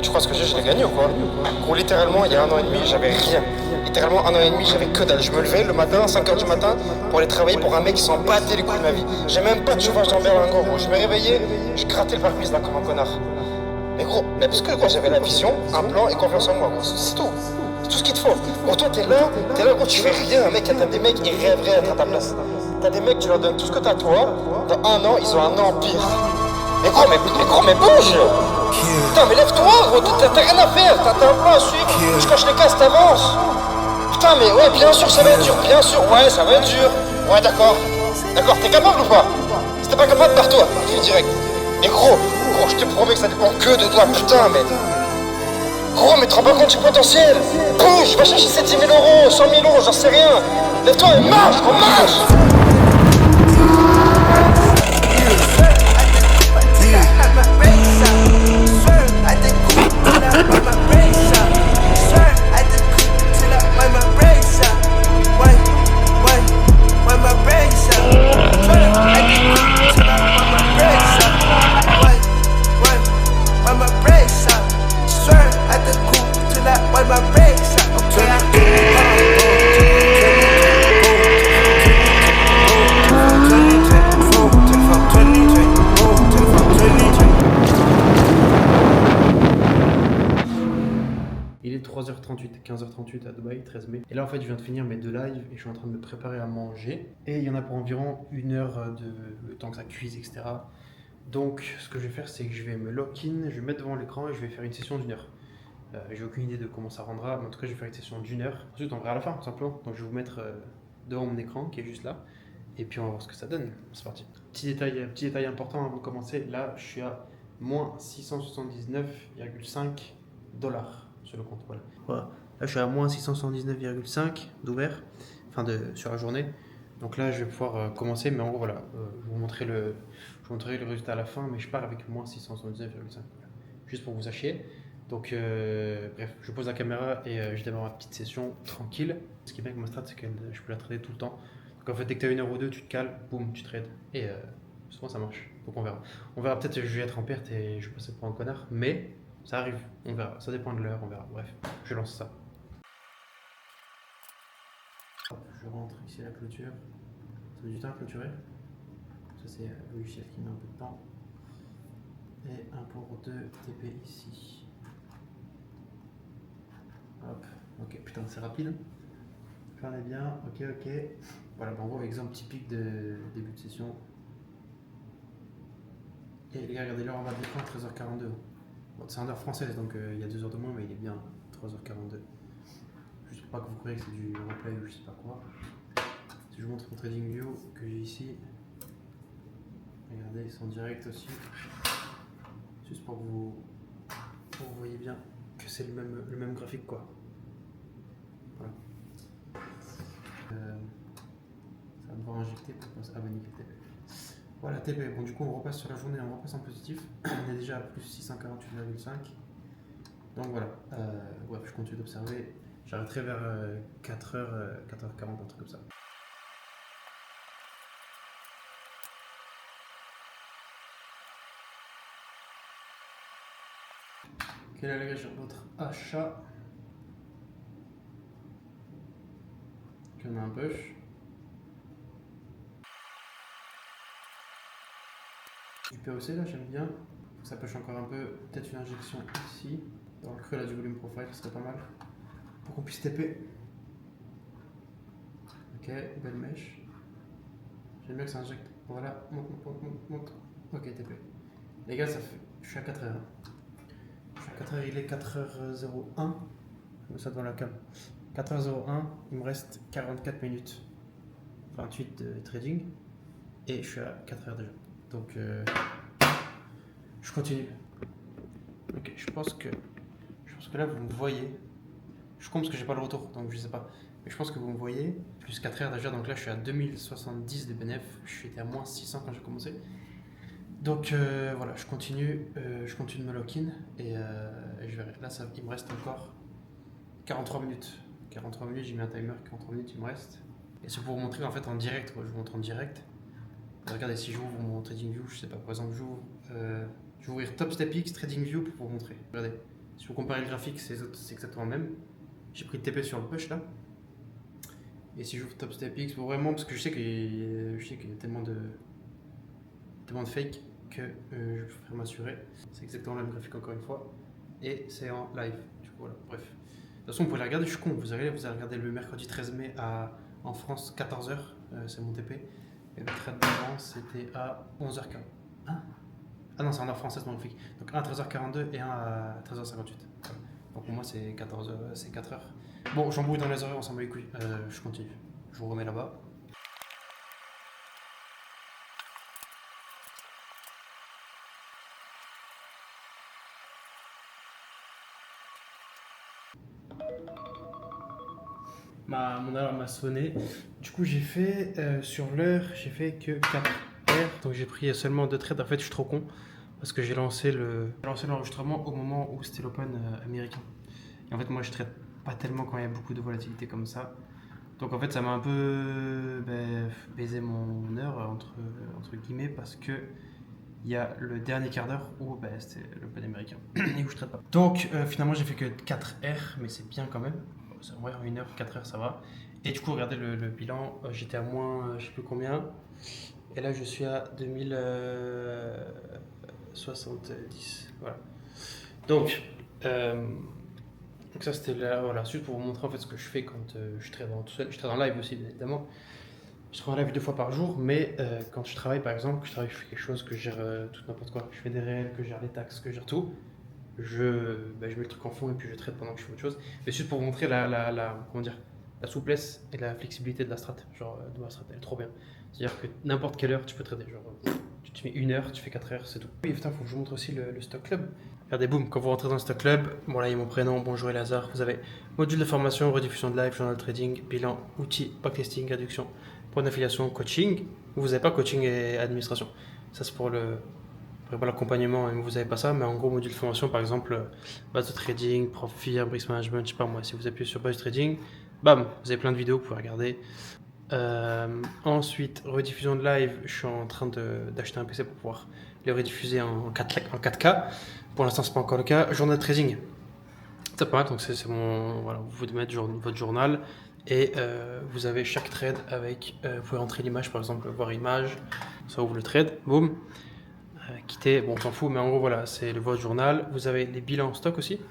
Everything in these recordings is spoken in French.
gros, tu crois ce que je l'ai gagné ou quoi? Gros, littéralement, il y a 1 an et demi, j'avais rien. Littéralement, 1 an et demi, j'avais que dalle. Je me levais le matin, 5h du matin, pour aller travailler pour un mec qui s'en battait les couilles de ma vie. J'ai même pas de chauffage dans Berlingot, gros. Je me réveillais, je grattais le pare-brise là comme un connard. Mais gros, mais parce que gros, j'avais la vision, un plan et confiance en moi, gros. C'est tout. C'est tout ce qu'il te faut. Gros, toi, t'es là, gros, tu fais rien. Mec, t'as des mecs, ils rêveraient d'être à ta place. T'as des mecs, tu leur donnes tout ce que t'as toi. Dans 1 an, ils ont un empire. Mais bouge! Putain, mais lève-toi, gros, t'as rien à faire, t'as un plan à suivre. Je coche les cases, t'avances. Putain, mais ouais, bien sûr, ça va être dur, bien sûr, ouais, ça va être dur. Ouais, d'accord. D'accord, t'es capable ou pas? Si t'es pas capable, barre-toi, je fais direct. Mais gros, je te promets que ça dépend que de toi, putain, mais. Gros, mais te rends pas compte du potentiel. Bouge, va chercher 70 000 euros, 100 000 euros, j'en sais rien. Lève-toi et marche, gros, marche! Il est 3h38, 15h38 à Dubaï, 13 mai. Et là, en fait, je viens de finir mes 2 lives et je suis en train de me préparer à manger. Et il y en a pour environ 1 heure de le temps que ça cuise, etc. Donc, ce que je vais faire, c'est que je vais me lock-in, je vais me mettre devant l'écran et je vais faire une session d'1 heure. J'ai aucune idée de comment ça rendra, mais en tout cas, je vais faire une session d'1 heure. Ensuite, on verra à la fin, tout simplement. Donc, je vais vous mettre devant mon écran qui est juste là. Et puis, on va voir ce que ça donne. C'est parti. Petit détail important avant de commencer. Là, je suis à moins 679,5 $ sur le compte. Voilà. Là, je suis à moins 679,5 d'ouvert, sur la journée. Donc là, je vais pouvoir commencer, mais en gros, voilà, je vais vous montrer le résultat à la fin, mais je pars avec moins 679,5. Juste pour que vous sachiez. Donc, bref, je pose la caméra et je démarre ma petite session tranquille. Ce qui est bien avec ma strat, c'est que je peux la trader tout le temps. Donc en fait, dès que tu as 1 heure ou 2, tu te cales, boum, tu trades. Et souvent, ça marche. Donc on verra. On verra, peut-être que je vais être en perte et je vais passer pour un connard, mais ça arrive, on verra. Ça dépend de l'heure, on verra. Bref, je lance ça. Je rentre ici à la clôture. Ça met du temps à clôturer. Ça, c'est le logiciel qui met un peu de temps. Et un pour 2 TP ici. Hop, ok, putain, c'est rapide. J'en ai bien, ok. Voilà, en gros, exemple typique de début de session. Et les gars, regardez l'heure en bas de l'écran, 13h42. Bon, c'est en heure française, donc il y a 2 heures de moins, mais il est bien 3h42. Juste pour pas que vous croyez que c'est du replay ou je sais pas quoi. Si je vous montre mon TradingView que j'ai ici, regardez, ils sont en direct aussi. Juste pour que vous voyez bien que c'est le même graphique, quoi. Voilà. Ça va devoir injecter pour passer à nickel TP. Voilà, TP. Bon, du coup, on repasse sur la journée, on repasse en positif. On est déjà à plus 648,5. Donc voilà, bref, je continue d'observer. J'arrêterai vers 4h, 4h40, un truc comme ça. Quel est le sur votre achat? On a un push. Du POC là, j'aime bien. Ça push encore un peu. Peut-être une injection ici, dans le creux là du volume profile, ce serait pas mal. Pour qu'on puisse TP. Ok, belle mèche. J'aime bien que ça injecte. Voilà, monte. Ok, TP. Les gars, ça fait. Je suis à 4h. Je suis à 4h, il est 4h01. Je mets ça devant la cam. 4h01, il me reste 44 minutes 28 de trading. Et je suis à 4h déjà. Donc, je continue. Ok, je pense que là, vous me voyez. Je compte parce que j'ai pas le retour, donc je sais pas. Mais je pense que vous me voyez. Plus 4h déjà, donc là, je suis à 2070 de BNF. Je suis à moins 600 quand j'ai commencé. Donc voilà, je continue de me lock-in et je verrai. Là, il me reste encore 43 minutes. 43 minutes, j'ai mis un timer, 43 minutes, il me reste. Et c'est pour vous montrer en fait en direct, quoi. Je vous montre en direct. Regardez, si j'ouvre mon TradingView, je sais pas, par exemple, je vais ouvrir Top Step X TradingView pour vous montrer. Regardez, Si vous comparez le graphique, c'est exactement le même. J'ai pris TP sur le push là. Et si j'ouvre Top Step X, vraiment, parce que je sais qu'il y a tellement de fake que je préfère m'assurer. C'est exactement le même graphique encore une fois. Et c'est en live. Du coup, voilà, bref. De toute façon, vous pouvez la regarder, je suis con. Vous allez regarder le mercredi 13 mai en France, 14h. C'est mon TP. Et le trade d'avant, c'était à 11h40. Hein? Ah non, c'est en heure française, mon graphique. Donc un à 13h42 et un à 13h58. Voilà. Donc pour moi, c'est 14h, c'est 4h. Bon, j'embrouille dans les horaires, on s'en bat les couilles. Je continue. Je vous remets là-bas. Mon alarme m'a sonné. Du coup, j'ai fait sur l'heure, j'ai fait que 4 heures. Donc j'ai pris seulement 2 trades. En fait, je suis trop con parce que j'ai lancé l'enregistrement au moment où c'était l'open américain. Et en fait, moi, je trade pas tellement quand il y a beaucoup de volatilité comme ça. Donc en fait, ça m'a un peu baisé mon heure entre guillemets parce que il y a le dernier quart d'heure où c'était l'open américain et où je trade pas. Donc finalement, j'ai fait que 4 heures, mais c'est bien quand même. C'est en vrai, 1 heure, 4 heures, ça va. Et du coup, regardez le bilan, j'étais à moins, je sais plus combien. Et là, je suis à 2070. Voilà. Donc ça, c'était là, voilà, juste pour vous montrer en fait ce que je fais quand je trade tout seul. Je trade en live aussi, bien évidemment. Je travaille en live 2 fois par jour, mais quand je travaille, par exemple, je fais quelque chose, que je gère tout n'importe quoi. Je fais des réels, que je gère les taxes, que je gère tout. Je mets le truc en fond et puis je traite pendant que je fais autre chose. Mais juste pour vous montrer la souplesse et la flexibilité de la strat. Genre, de ma strat, elle est trop bien. C'est-à-dire que n'importe quelle heure, tu peux trader. Genre, tu te mets 1 heure, tu fais 4 heures, c'est tout. Oui, putain, faut que je vous montre aussi le stock club. Regardez, boum, quand vous rentrez dans le stock club, bon là, il y a mon prénom, bonjour et Lazare. Vous avez module de formation, rediffusion de live, journal trading, bilan, outils, backtesting, réduction, point d'affiliation, coaching. Vous n'avez pas coaching et administration. Ça, c'est pour l'accompagnement, vous n'avez pas ça, mais en gros, module de formation, par exemple, base de trading, profit, risk management, je sais pas moi, si vous appuyez sur base de trading, bam, vous avez plein de vidéos, vous pouvez regarder. Ensuite, rediffusion de live, je suis en train d'acheter un PC pour pouvoir les rediffuser en 4K. Pour l'instant, c'est pas encore le cas. Journal de trading, c'est pas mal, donc c'est mon. Voilà, vous pouvez mettre votre journal et vous avez chaque trade avec. Vous pouvez rentrer l'image, par exemple, voir image, ça ouvre le trade, boum. Quitter, bon, on s'en fout, mais en gros, voilà, c'est votre journal. Vous avez les bilans en stock aussi. Donc,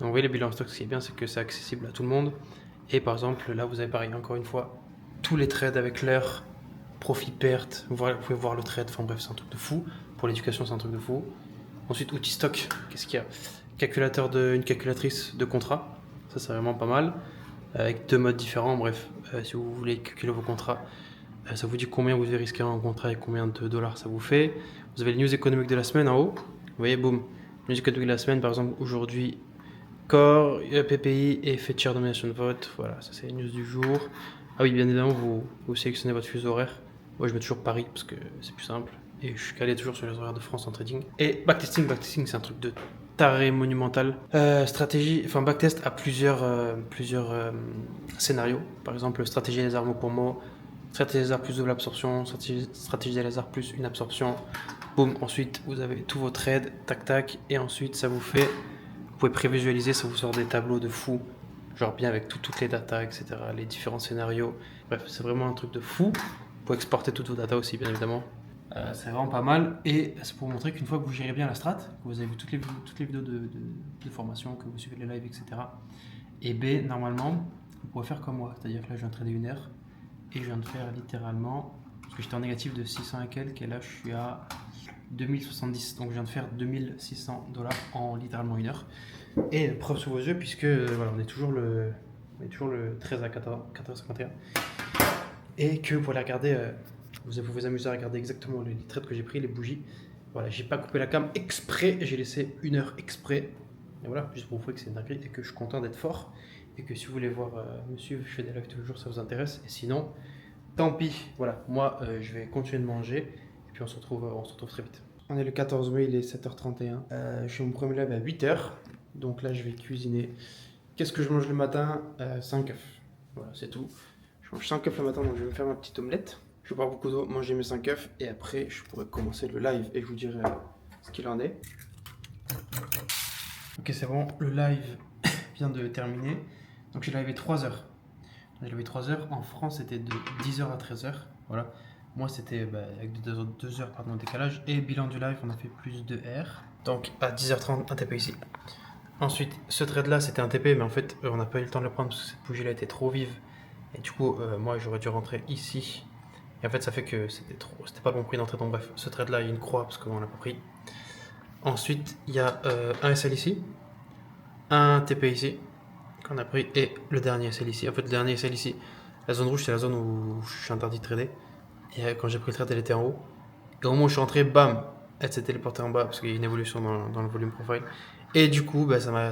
vous voyez, les bilans en stock, ce qui est bien, c'est que c'est accessible à tout le monde. Et par exemple, là, vous avez pareil, encore une fois, tous les trades avec l'heure, profit, perte. Vous pouvez voir le trade, enfin bref, c'est un truc de fou. Pour l'éducation, c'est un truc de fou. Ensuite, outils stock, qu'est-ce qu'il y a? Une calculatrice de contrat, ça, c'est vraiment pas mal. Avec 2 modes différents, bref, si vous voulez calculer vos contrats, ça vous dit combien vous devez risquer en contrat et combien de dollars ça vous fait. Vous avez les news économiques de la semaine en haut. Vous voyez, boum. News économiques de la semaine, par exemple, aujourd'hui, Core, PPI et Fed Share Domination Vote. Voilà, ça c'est les news du jour. Ah oui, bien évidemment, vous sélectionnez votre fuseau horaire. Moi, je mets toujours Paris parce que c'est plus simple. Et je suis calé toujours sur les horaires de France en trading. Et backtesting, c'est un truc de taré monumental. Backtest a plusieurs scénarios. Par exemple, stratégie lézard mot pour mot, stratégie lézard plus double absorption, stratégie lézard plus une absorption. Boum, ensuite vous avez tous vos trades, tac tac, et ensuite ça vous fait, vous pouvez prévisualiser, ça vous sort des tableaux de fou, genre bien avec toutes les datas, etc., les différents scénarios. Bref, c'est vraiment un truc de fou. Vous pouvez exporter toutes vos datas aussi, bien évidemment. C'est vraiment pas mal, et c'est pour vous montrer qu'une fois que vous gérez bien la strat, que vous avez vu toutes les vidéos de formation, que vous suivez les lives, etc., et B, normalement, vous pourrez faire comme moi, c'est-à-dire que là je viens de trader 1 heure, et je viens de faire littéralement, parce que j'étais en négatif de 600 et quelques, et là je suis à 2070, donc je viens de faire 2600 $ en littéralement 1 heure. Et preuve sous vos yeux, puisque voilà, on est toujours le 13 à 14h51, et que vous pouvez regarder, vous pouvez vous amuser à regarder exactement les trades que j'ai pris, les bougies. Voilà, j'ai pas coupé la cam exprès, j'ai laissé 1 heure exprès. Et voilà, juste pour vous prouver que c'est une dinguerie et que je suis content d'être fort. Et que si vous voulez voir me suivre, je fais des lives tous les jours, ça vous intéresse. Et sinon, tant pis. Voilà, moi je vais continuer de manger. Et puis on se retrouve très vite. On est le 14 mai, il est 7h31. Je suis mon premier live à 8h. Donc là, je vais cuisiner. Qu'est-ce que je mange le matin? 5 œufs. Voilà, c'est tout. Je mange 5 œufs le matin, donc je vais me faire ma petite omelette. Je vais boire beaucoup d'eau, manger mes 5 œufs. Et après, je pourrai commencer le live et je vous dirai ce qu'il en est. Ok, c'est bon, le live vient de terminer. Donc j'ai livé 3 heures. J'ai livé 3 heures. En France, c'était de 10h à 13h. Voilà. Moi, c'était avec 2 heures de décalage. Et bilan du live, on a fait plus de R. Donc à 10h30, un TP ici. Ensuite, ce trade là, c'était un TP, mais en fait, on n'a pas eu le temps de le prendre parce que cette bougie là était trop vive. Et du coup, moi, j'aurais dû rentrer ici. Et en fait, ça fait que c'était pas le bon prix d'entrée. Donc bref, ce trade là, il y a une croix parce qu'on l'a pas pris. Ensuite, il y a un SL ici, un TP ici qu'on a pris et le dernier SL ici. En fait, le dernier SL ici, la zone rouge, c'est la zone où je suis interdit de trader. Et quand j'ai pris le trade, elle était en haut. Et au moment où je suis rentré, bam, elle s'est téléportée en bas parce qu'il y a une évolution dans le volume profile. Et du coup, ça m'a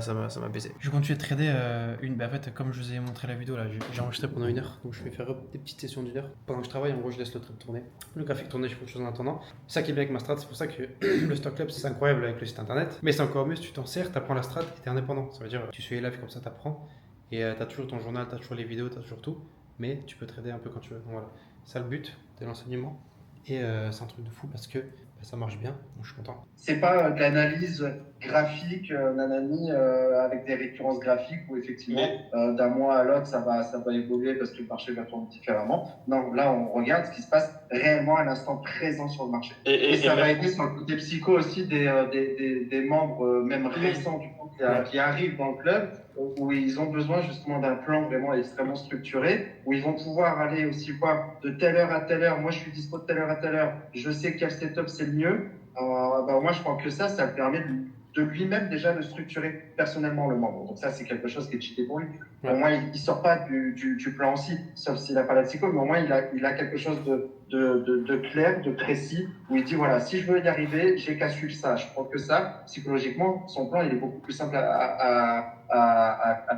baisé. Je continue de trader en fait, comme je vous ai montré la vidéo, là, j'ai enregistré pendant 1 heure. Donc je vais faire des petites sessions d'1 heure. Pendant que je travaille, en gros, je laisse le trade tourner. Le graphique tourner, je fais autre chose en attendant. C'est ça qui est bien avec ma strat, c'est pour ça que le Stock Club, c'est incroyable avec le site internet. Mais c'est encore mieux si tu t'en sers, tu apprends la strat et tu es indépendant. Ça veut dire, tu suis les lives comme ça, tu apprends. Et tu as toujours ton journal, tu as toujours les vidéos, tu as toujours tout. Mais tu peux trader un peu quand tu veux. Donc voilà, c'est ça le but de l'enseignement. Et c'est un truc de fou parce que ça marche bien, donc je suis content. C'est pas de l'analyse graphique, nanani, avec des récurrences graphiques où effectivement, d'un mois à l'autre, ça va évoluer parce que le marché va tourner différemment. Non, là, on regarde ce qui se passe réellement à l'instant présent sur le marché. Et ça va aider sur le côté psycho aussi des membres, même récents du coup, qui arrivent dans le club, où ils ont besoin justement d'un plan vraiment extrêmement structuré, où ils vont pouvoir aller aussi voir de telle heure à telle heure. Moi, je suis dispo de telle heure à telle heure. Je sais quel setup c'est le mieux. Moi, je crois que ça permet de lui-même déjà de structurer personnellement le membre. Donc ça, c'est quelque chose qui est cheaté pour lui. Ouais. Au moins, il sort pas du plan aussi, sauf s'il n'a pas la psycho, mais au moins, il a quelque chose de clair, de précis, où il dit, voilà, si je veux y arriver, j'ai qu'à suivre ça. Je crois que ça, psychologiquement, son plan, il est beaucoup plus simple à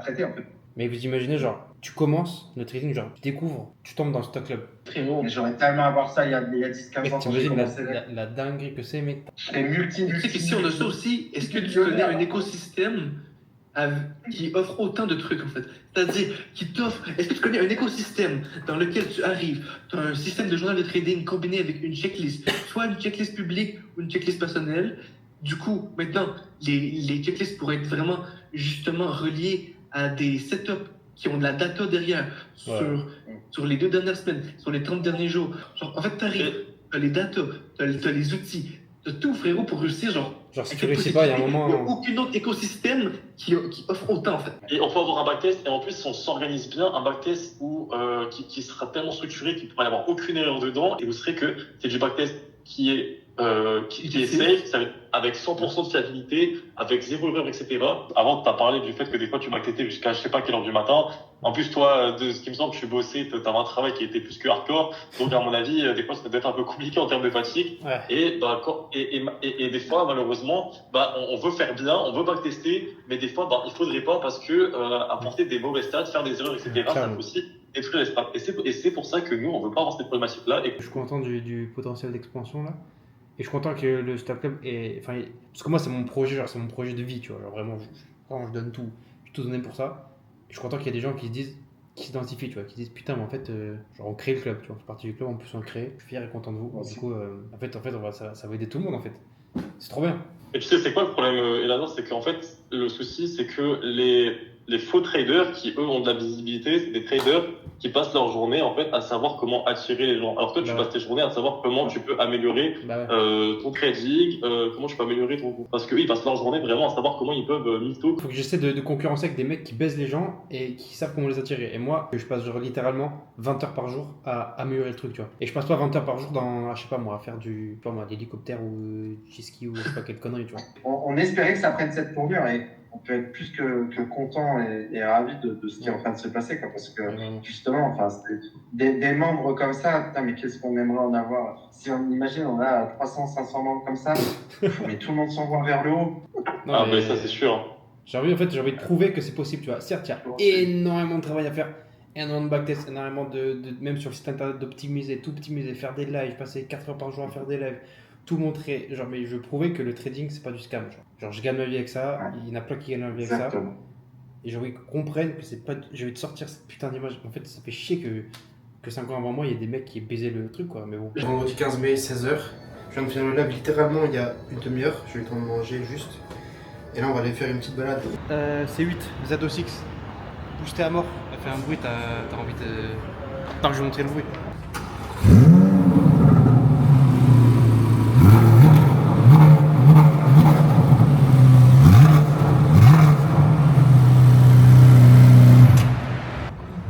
traiter, en fait. Mais vous imaginez, genre, tu commences le trading, genre, tu découvres, tu tombes dans le Stock Club. Mais j'aurais tellement à voir ça il y a 10-15 ans. T'imagines la dinguerie que c'est, mec. Je serais multi. Tu sais, question de ça aussi, est-ce que tu connais un écosystème qui offre autant de trucs, en fait? C'est-à-dire, qui t'offre. Est-ce que tu connais un écosystème dans lequel tu arrives, tu as un système de journal de trading combiné avec une checklist, soit une checklist publique ou une checklist personnelle? Du coup, maintenant, les checklists pourraient être vraiment, justement, reliées à des setups qui ont de la data derrière sur les 2 dernières semaines, sur les 30 derniers jours. Genre, en fait, t'arrives, t'as les data, t'as les outils, t'as tout, frérot, pour réussir. Genre si tu réussis pas, il y a un moment. Il n'y a aucun autre écosystème qui offre autant, en fait. Et on peut avoir un backtest, et en plus, si on s'organise bien, un backtest qui sera tellement structuré qu'il ne pourra y avoir aucune erreur dedans, et vous serez que c'est du backtest qui est safe, avec 100% de fiabilité, avec 0 erreur, etc. Avant, tu as parlé du fait que des fois, tu backtestais jusqu'à je sais pas quelle heure du matin. En plus, toi, de ce qui me semble, tu bossais, tu avais un travail qui était plus que hardcore. Donc, à mon avis, des fois, ça peut être un peu compliqué en termes de fatigue. Ouais. Et des fois, malheureusement, on veut faire bien, on veut backtester, mais des fois, il faudrait pas parce que apporter des mauvais stats, faire des erreurs, etc., ça peut aussi détruire les stats. Et c'est pour ça que nous, on veut pas avoir cette problématique-là. Je suis content du potentiel d'expansion, là. Et je suis content que le Stock Club parce que moi, c'est mon projet, genre, c'est mon projet de vie, tu vois. Genre, vraiment, je donne tout. Je tout donné pour ça. Et je suis content qu'il y ait des gens qui s'identifient, tu vois, qui disent putain, mais en fait, genre, on crée le club, tu vois, on fait partie du club, en plus, on le crée. Je suis fier et content de vous. Du coup, en fait, ça va aider tout le monde, en fait. C'est trop bien. Et tu sais, c'est quoi le problème, Elador? C'est qu'en fait, le souci, c'est que les faux traders qui, eux, ont de la visibilité, c'est des traders qui passent leur journée, en fait, à savoir comment attirer les gens. Alors que toi, tu passes tes journées à savoir comment tu peux améliorer ton trading, comment tu peux améliorer ton coût. Parce qu'eux, ils passent leur journée vraiment à savoir comment ils peuvent mytho. Il faut que j'essaie de concurrencer avec des mecs qui baisent les gens et qui savent comment les attirer. Et moi, je passe genre littéralement 20 heures par jour à améliorer le truc, tu vois. Et je passe pas 20 heures par jour dans, je sais pas moi, à faire l'hélicoptère ou ski ski ou je sais pas quelle connerie, tu vois. On espérait que ça prenne cette tournure et on peut être plus que content et ravi de ce qui est en train de se passer, quoi, parce que justement, enfin, des membres comme ça, putain, mais qu'est-ce qu'on aimerait en avoir? Si on imagine, on a 300-500 membres comme ça, mais tout le monde s'envoie vers le haut. Non, mais ça c'est sûr. J'ai envie de prouver que c'est possible, tu vois. Certes, il y a énormément de travail à faire, énormément de backtest, énormément même sur le site internet d'optimiser, tout optimiser, faire des lives, passer 4 heures par jour à faire des lives. Tout montrer, genre, mais je veux prouver que le trading c'est pas du scam, genre je gagne ma vie avec ça, il y en a plein qui gagnent ma vie avec ça, et j'ai envie qu'ils comprennent que c'est pas, je vais te sortir cette putain d'image, en fait ça fait chier que 5 ans avant moi il y a des mecs qui baisaient le truc, quoi, mais bon. Vendredi 15 mai, 16h, je viens de finir le live littéralement il y a une demi-heure, j'ai eu le temps de manger juste, Et là, on va aller faire une petite balade. C8, Z06. Boosté à mort. Elle fait un bruit, t'as envie de... Attends, je vais montrer le bruit.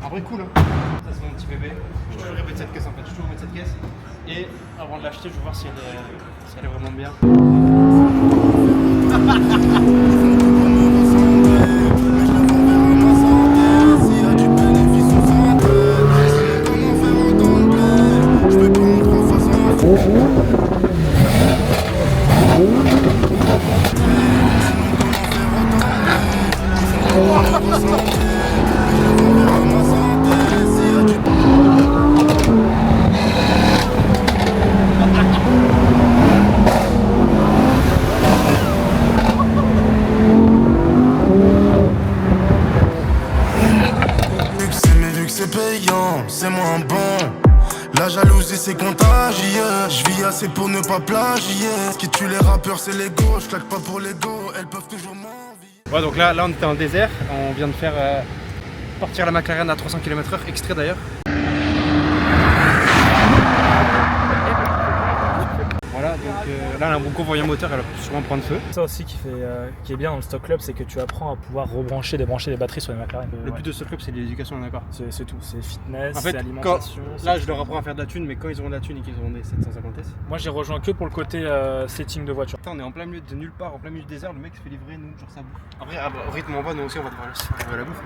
En vrai, cool, hein. Ça, c'est mon petit bébé. Je vais toujours rêver de cette caisse en fait. Je vais toujours mettre cette caisse. Et avant de l'acheter, je vais voir si elle est vraiment bien. C'est moins bon. La jalousie c'est contagieux. Je vis assez pour ne pas plagier. Ce qui tue les rappeurs c'est l'ego. Je claque pas pour l'ego. Elles peuvent toujours m'envier. Ouais, donc là on était en désert. On vient de faire partir la McLaren à 300 km/h, extrait d'ailleurs. Voilà, donc là on a un bon convoyant moteur, elle va sûrement prendre feu. Ça aussi qui est bien dans le Stock Club, c'est que tu apprends à pouvoir rebrancher, débrancher des batteries sur les McLaren. Le but de ce club c'est l'éducation, on est d'accord. C'est tout, c'est fitness, En fait, c'est alimentation. là je leur apprends à faire de la thune, mais quand ils auront de la thune et qu'ils auront des 750S. Moi j'ai rejoint que pour le côté setting de voiture. Attends, on est en plein milieu de nulle part, en plein milieu du désert, le mec se fait livrer nous, genre sa bouffe. Après, au rythme on va, nous aussi on va devoir livrer la bouffe.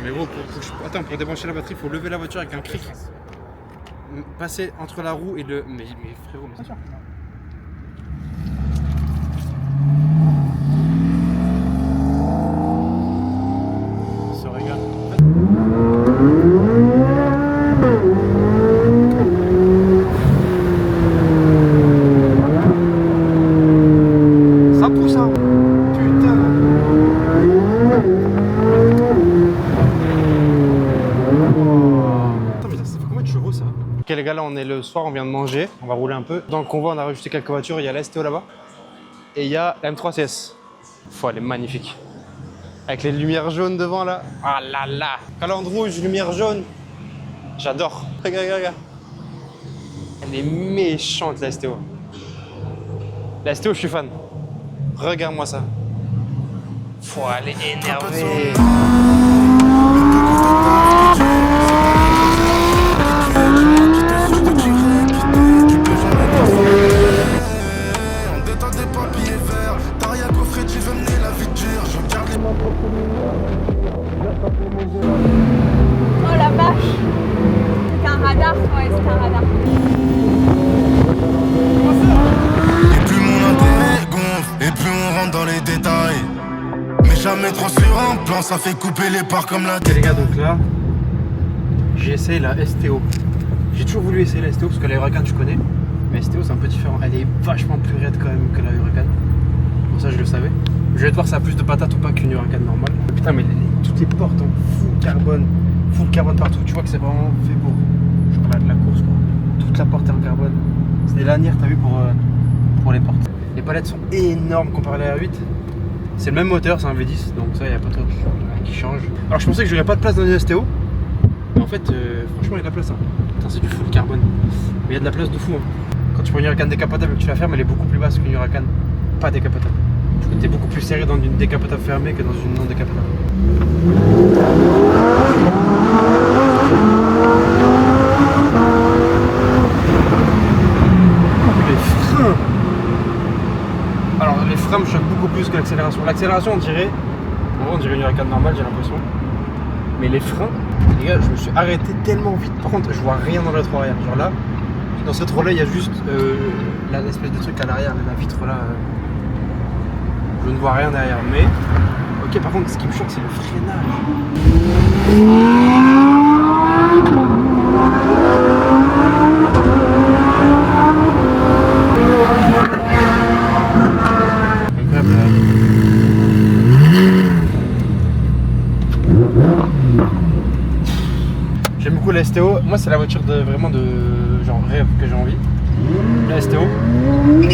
Mais gros, pour débrancher la batterie, il faut lever la voiture avec un cric. Passer entre la roue et le... Mais frérot, mais c'est sûr. Ça régale. Ça pousse, hein. Putain. Ok les gars, là on est le soir, on vient de manger, on va rouler un peu. Dans le convoi on a rajouté quelques voitures, il y a la STO là-bas et il y a la M3 CS. Elle est magnifique. Avec les lumières jaunes devant là. Ah là là. Calandre rouge, lumière jaune. J'adore. Regarde, regarde. Elle est méchante la STO. La STO je suis fan. Regarde-moi ça. Elle est énervée. Oh la vache! C'est un radar? Ouais, c'est un radar. Et plus mon intérêt gonfle, et plus on rentre dans les détails. Mais jamais trop sur un plan, ça fait couper les parts comme la Ok les gars, donc là, j'ai essayé la STO. J'ai toujours voulu essayer la STO parce que la Huracan tu connais. Mais STO c'est un peu différent, elle est vachement plus raide quand même que la Huracan. Pour ça je le savais. Je vais te voir si ça a plus de patates ou pas qu'une Huracan normale. Putain mais toutes les portes en full carbone partout. Tu vois que c'est vraiment fait pour genre la course quoi. Toute la porte est en carbone. C'est des lanières t'as vu pour les portes. Les palettes sont énormes comparé à la R8. C'est le même moteur, c'est un V10 donc ça y a pas trop qui change. Alors je pensais que j'aurais pas de place dans une STO. Mais en fait franchement il y a de la place hein. Putain c'est du full carbone. Mais il y a de la place de fou hein. Quand tu prends une Huracan décapotable et que tu la fermes, elle est beaucoup plus basse qu'une Huracan pas décapotable. Tu es beaucoup plus serré dans une décapotable fermée que dans une non décapotable. Les freins. Alors les freins me choquent beaucoup plus que l'accélération. L'accélération on dirait une Huracan normale j'ai l'impression. Mais les freins, les gars je me suis arrêté tellement vite. Par contre je vois rien dans le rétro arrière. Genre là, dans cette roue là il y a juste l'espèce de truc à l'arrière, la vitre là. Je ne vois rien derrière, mais ok par contre ce qui me choque c'est le freinage. Incroyable. J'aime beaucoup la STO, moi c'est la voiture vraiment de genre rêve que j'ai envie. La STO. Je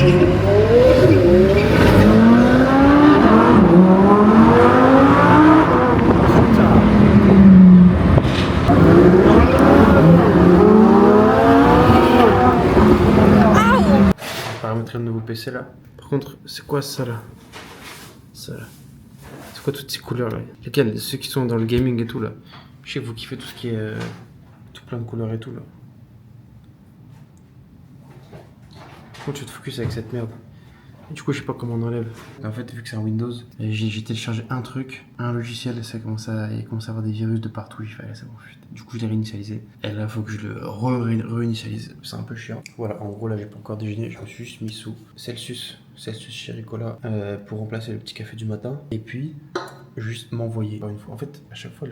vais paramétrer le nouveau PC là. Par contre, c'est quoi ça là? Ça là. C'est quoi toutes ces couleurs là? Lesquelles? Ceux qui sont dans le gaming et tout là. Je sais que vous kiffez tout ce qui est tout plein de couleurs et tout là. Par contre, je vais te focus avec cette merde. Et du coup, je sais pas comment on enlève. En fait, vu que c'est un Windows, j'ai téléchargé un truc, un logiciel, et ça commence à avoir des virus de partout. J'ai fait, allez, c'est bon, putain. Du coup, je l'ai réinitialisé. Et là, il faut que je le réinitialise. C'est un peu chiant. Voilà, en gros, là, j'ai pas encore déjeuné. Je me suis juste mis sous Celsius chez Ricola pour remplacer le petit café du matin. Et puis, juste m'envoyer. Encore une fois, en fait, à chaque fois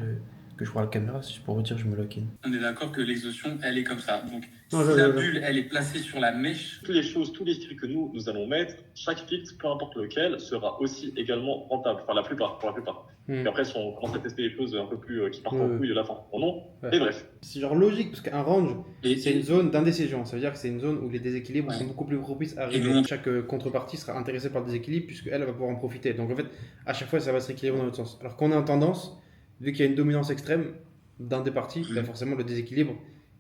que je vois la caméra, c'est pour vous dire je me lock in. On est d'accord que l'exhaustion, elle est comme ça. Donc, Non, si la bulle, elle est placée sur la mèche. Toutes les choses, tous les filtres que nous allons mettre, chaque filtre, peu importe lequel, sera aussi également rentable. Enfin, pour la plupart. Et après, si on commence à tester des choses un peu plus qui partent en couille, là, enfin, non. Ouais. Et bref. C'est genre logique, parce qu'un range, Et c'est une zone d'indécision. Ça veut dire que c'est une zone où les déséquilibres sont beaucoup plus propices à arriver. nous- Chaque contrepartie sera intéressée par le déséquilibre, puisqu'elle va pouvoir en profiter. Donc en fait, à chaque fois, ça va se rééquilibrer dans l'autre sens. Alors qu'on est en tendance, vu qu'il y a une dominance extrême d'un des parties, bah forcément le déséquilibre,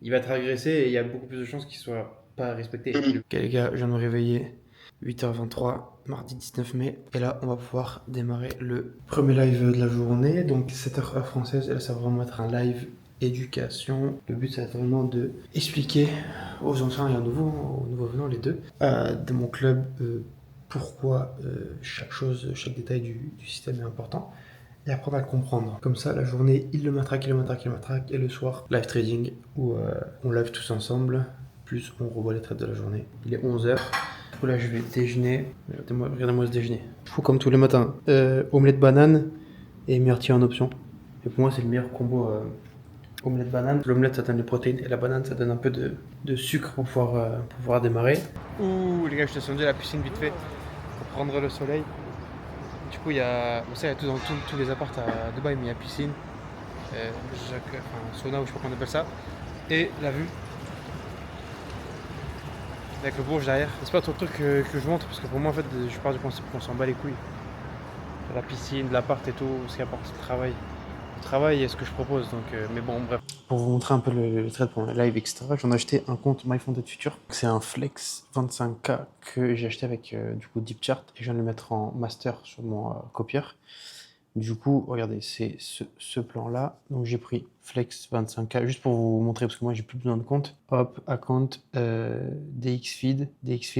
il va être agressé et il y a beaucoup plus de chances qu'il soit pas respecté. Ok les gars, je viens de me réveiller. 8h23, mardi 19 mai. Et là, on va pouvoir démarrer le premier live de la journée. Donc 7h heure française. Et là, ça va vraiment être un live éducation. Le but, ça va être vraiment de expliquer aux anciens et aux nouveaux venants, les deux, de mon club, pourquoi chaque détail du système est important. Et apprendre à le comprendre. Comme ça, la journée, il le matraque. Et le soir, live trading, où on live tous ensemble. Plus on revoit les trades de la journée. Il est 11h. Du coup là je vais déjeuner. Regardez-moi ce déjeuner. Fou comme tous les matins. Omelette banane et myrtille en option. Et pour moi c'est le meilleur combo omelette banane. L'omelette ça donne les protéines et la banane ça donne un peu de sucre pour pouvoir démarrer. Ouh les gars, je suis descendu à la piscine vite fait pour prendre le soleil. Du coup il y a, vous savez, il y a dans tous les apparts à Dubaï, mais il y a piscine, sauna ou je sais pas comment on appelle ça. Et la vue. Avec le bourge derrière. C'est pas trop le truc que je montre parce que pour moi en fait je pars du principe qu'on s'en bat les couilles. De la piscine, de l'appart et tout, ce qui apporte le travail. Le travail est ce que je propose donc mais bon bref. Pour vous montrer un peu le trade pour le live etc. J'en ai acheté un compte MyFonded Future. C'est un Flex 25K que j'ai acheté avec du coup DeepChart et je viens de le mettre en master sur mon copieur. Du coup, regardez, c'est ce plan-là. Donc j'ai pris Flex 25K, juste pour vous montrer, parce que moi j'ai plus besoin de compte. Hop, account, DXFeed,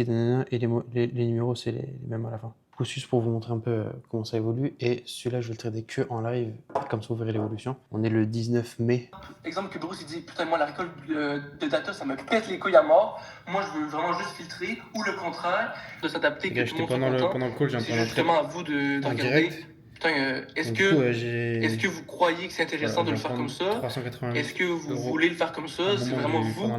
nanana, et les numéros c'est les mêmes à la fin. Du coup, juste pour vous montrer un peu comment ça évolue. Et celui-là, je vais le trader que en live, comme ça vous verrez l'évolution. On est le 19 mai. Exemple que Bruce il dit putain moi la récolte de data ça me pète les couilles à mort. Moi je veux vraiment juste filtrer ou le contraire de s'adapter. Les gars, j'étais pendant le call, j'ai un peu C'est justement à vous de en regarder. direct. Putain, est-ce que vous croyez que c'est intéressant de le faire comme ça? Est-ce que vous voulez le faire comme ça? C'est vraiment vous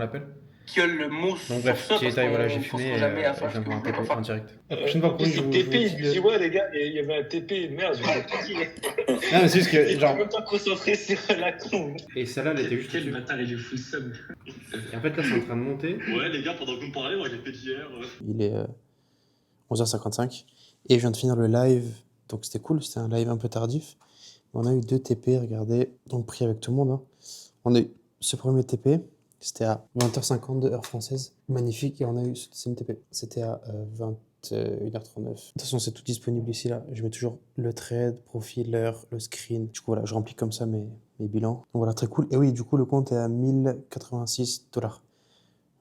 qui a le mot sur ça. Bref, voilà, j'ai fumé jamais à faire je viens de ce que faire en direct. La prochaine fois, C'est TP, il me dit ouais les gars, il y avait un TP, merde, je vais pas dire. Non mais c'est juste que genre... même pas concentré sur la con. Et celle-là, elle était juste... Quel bâtard, il est full sub. Et en fait là, c'est en train de monter. Ouais, les gars, pendant que vous me parlez, moi j'ai fait d'hier. Il est 11h55 et je viens de finir le live. Donc c'était cool, c'était un live un peu tardif. On a eu 2 TP, regardez, donc pris avec tout le monde. Hein. On a eu ce premier TP, c'était à 20h50 de heure française, magnifique, et on a eu ce deuxième TP, c'était à 21h39. De toute façon, c'est tout disponible ici, là. Je mets toujours le trade, profil, l'heure, le screen. Du coup, voilà, je remplis comme ça mes bilans. Donc voilà, très cool. Et oui, du coup, le compte est à 1086$.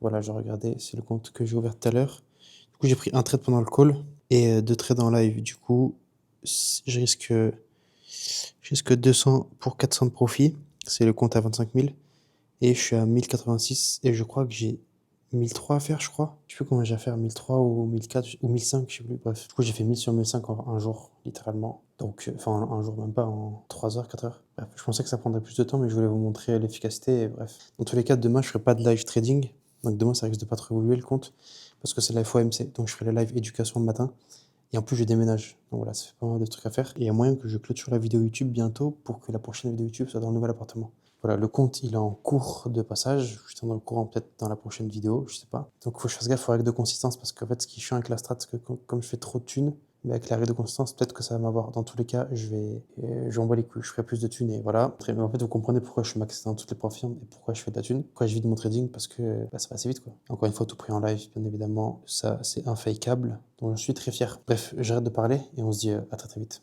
Voilà, je regardais, c'est le compte que j'ai ouvert tout à l'heure. Du coup, j'ai pris un trade pendant le call et 2 trades en live. Du coup, je risque 200 pour 400 de profit. C'est le compte à 25 000. Et je suis à 1086. Et je crois que j'ai 1003 à faire, je crois. Je sais plus combien j'ai à faire, 1003 ou 1004 ou 1005, je sais plus. Bref, du coup, j'ai fait 1000 sur 1005 en un jour, littéralement. Donc, enfin, un jour, même pas en 3 heures, 4 heures. Bref, je pensais que ça prendrait plus de temps, mais je voulais vous montrer l'efficacité. Et bref, dans tous les cas, demain, je ferai pas de live trading. Donc, demain, ça risque de pas trop évoluer le compte. Parce que c'est la FOMC. Donc, je ferai le live éducation le matin. Et en plus, je déménage. Donc voilà, ça fait pas mal de trucs à faire. Et il y a moyen que je clôture la vidéo YouTube bientôt pour que la prochaine vidéo YouTube soit dans le nouvel appartement. Voilà, le compte, il est en cours de passage. Je tiendrai au courant peut-être dans la prochaine vidéo, je sais pas. Donc, il faut que je fasse gaffe aux règles de consistance parce qu'en fait, ce qui est chiant avec la strat, c'est que comme je fais trop de thunes, mais avec la règle de consistance, peut-être que ça va m'avoir. Dans tous les cas, je m'en bats les couilles, je ferai plus de thunes et voilà. Mais en fait, vous comprenez pourquoi je suis maxé dans toutes les profils et pourquoi je fais de la thune. Pourquoi je vis de mon trading parce que ça va assez vite, quoi. Encore une fois, tout pris en live, bien évidemment. Ça, c'est infakeable, dont je suis très fier. Bref, j'arrête de parler et on se dit à très très vite.